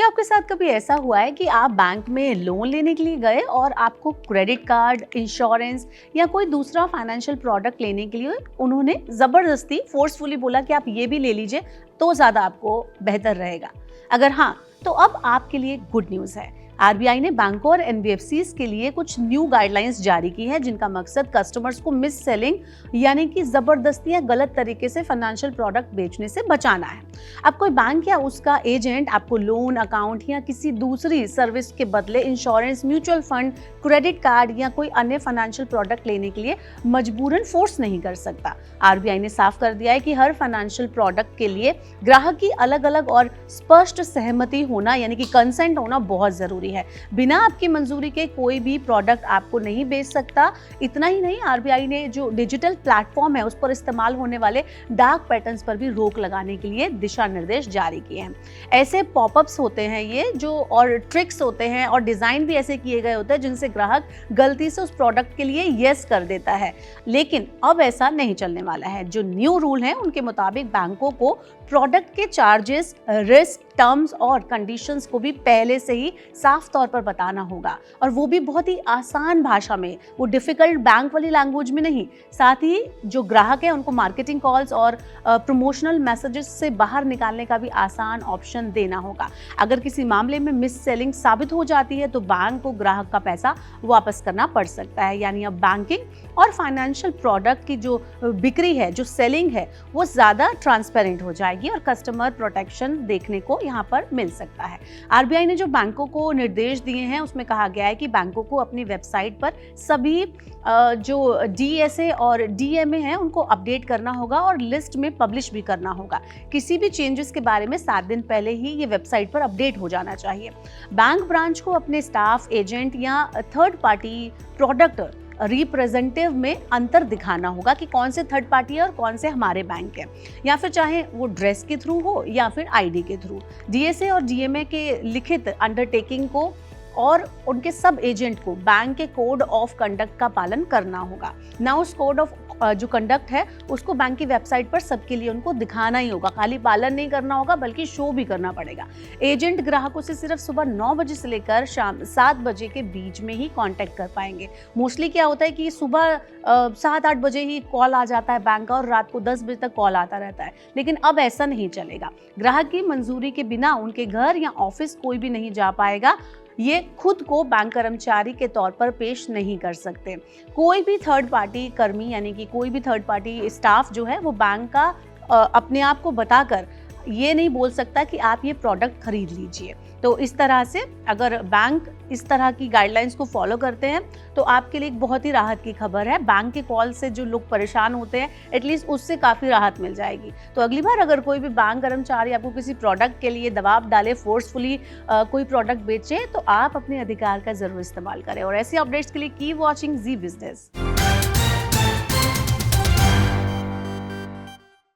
क्या आपके साथ कभी ऐसा हुआ है कि आप बैंक में लोन लेने के लिए गए और आपको क्रेडिट कार्ड, इंश्योरेंस या कोई दूसरा फाइनेंशियल प्रोडक्ट लेने के लिए उन्होंने ज़बरदस्ती फोर्सफुली बोला कि आप ये भी ले लीजिए तो ज़्यादा आपको बेहतर रहेगा? अगर हाँ, तो अब आपके लिए गुड न्यूज़ है। आरबीआई ने बैंकों और एनबीएफसीज के लिए कुछ न्यू गाइडलाइंस जारी की है, जिनका मकसद कस्टमर्स को मिस सेलिंग यानी कि जबरदस्ती या गलत तरीके से फाइनेंशियल प्रोडक्ट बेचने से बचाना है। अब कोई बैंक या उसका एजेंट आपको लोन, अकाउंट या किसी दूसरी सर्विस के बदले insurance, mutual fund, credit card या कोई अन्य फाइनेंशियल प्रोडक्ट लेने के लिए मजबूरन फोर्स नहीं कर सकता। आरबीआई ने साफ कर दिया है कि हर फाइनेंशियल प्रोडक्ट के लिए ग्राहक की अलग अलग और स्पष्ट सहमति होना यानी कि कंसेंट होना बहुत जरूरी है। बिना आपकी मंजूरी के कोई भी प्रोडक्ट आपको नहीं बेच सकता। इतना ही नहीं, आरबीआई ने जो डिजिटल प्लेटफॉर्म है उस पर इस्तेमाल होने वाले डार्क पैटर्न्स पर भी रोक लगाने के लिए दिशा निर्देश जारी किए हैं। ऐसे पॉपअप्स होते हैं ये जो, और ट्रिक्स होते हैं और डिजाइन भी ऐसे किए गए होते हैं जिनसे ग्राहक गलती से उस प्रोडक्ट के लिए यस कर देता है। लेकिन अब ऐसा नहीं चलने वाला है। जो न्यू रूल है उनके मुताबिक बैंकों को प्रोडक्ट के चार्जेस, रिस्क, टर्म्स और कंडीशंस को भी पहले से ही साफ तौर पर बताना होगा, और वो भी बहुत ही आसान भाषा में, वो डिफिकल्ट बैंक वाली लैंग्वेज में नहीं। साथ ही जो ग्राहक है उनको मार्केटिंग कॉल्स और प्रमोशनल मैसेजेस से बाहर निकालने का भी आसान ऑप्शन देना होगा। अगर किसी मामले में मिस सेलिंग साबित हो जाती है तो बैंक को ग्राहक का पैसा वापस करना पड़ सकता है। यानी अब बैंकिंग और फाइनेंशियल प्रोडक्ट की जो बिक्री है, जो सेलिंग है, वो ज़्यादा ट्रांसपेरेंट हो जाएगी और कस्टमर प्रोटेक्शन देखने को यहाँ पर मिल सकता है। आरबीआई ने जो बैंकों को निर्देश दिए हैं उसमें कहा गया है कि बैंकों को अपनी वेबसाइट पर सभी जो डीएसए और डीएमए हैं उनको अपडेट करना होगा और लिस्ट में पब्लिश भी करना होगा। किसी भी चेंजेस के बारे में 7 दिन पहले ही ये वेबसाइट पर अपडेट हो जाना चाहिए। बैंक ब्रांच को अपने स्टाफ, एजेंट या थर्ड पार्टी प्रोडक्ट रिप्रेजेंटेटिव में अंतर दिखाना होगा कि कौन से थर्ड पार्टी है और कौन से हमारे बैंक है, या फिर चाहे वो ड्रेस के थ्रू हो या फिर आईडी के थ्रू। डीएसए और डीएमए के लिखित अंडरटेकिंग को और उनके सब एजेंट को बैंक के कोड ऑफ कंडक्ट का पालन करना होगा। ना उस कोड ऑफ जो कंडक्ट है उसको बैंक की वेबसाइट पर सबके लिए उनको दिखाना ही होगा, खाली पालन नहीं करना होगा बल्कि शो भी करना पड़ेगा। एजेंट ग्राहकों से सिर्फ सुबह 9 बजे से लेकर शाम 7 बजे के बीच में ही कांटेक्ट कर पाएंगे। मोस्टली क्या होता है कि सुबह 7-8 बजे ही कॉल आ जाता है बैंक का और रात को 10 बजे तक कॉल आता रहता है, लेकिन अब ऐसा नहीं चलेगा। ग्राहक की मंजूरी के बिना उनके घर या ऑफिस कोई भी नहीं जा पाएगा। ये खुद को बैंक कर्मचारी के तौर पर पेश नहीं कर सकते। कोई भी थर्ड पार्टी कर्मी यानी कि कोई भी थर्ड पार्टी स्टाफ जो है वो बैंक का अपने आप को बताकर ये नहीं बोल सकता कि आप ये प्रोडक्ट खरीद लीजिए। तो इस तरह से अगर बैंक इस तरह की गाइडलाइंस को फॉलो करते हैं तो आपके लिए एक बहुत ही राहत की खबर है। बैंक के कॉल से जो लोग परेशान होते हैं एटलीस्ट उससे काफ़ी राहत मिल जाएगी। तो अगली बार अगर कोई भी बैंक कर्मचारी आपको किसी प्रोडक्ट के लिए दबाव डाले, फोर्सफुली कोई प्रोडक्ट बेचे, तो आप अपने अधिकार का ज़रूर इस्तेमाल करें। और ऐसे अपडेट्स के लिए कीप वॉचिंग जी बिजनेस।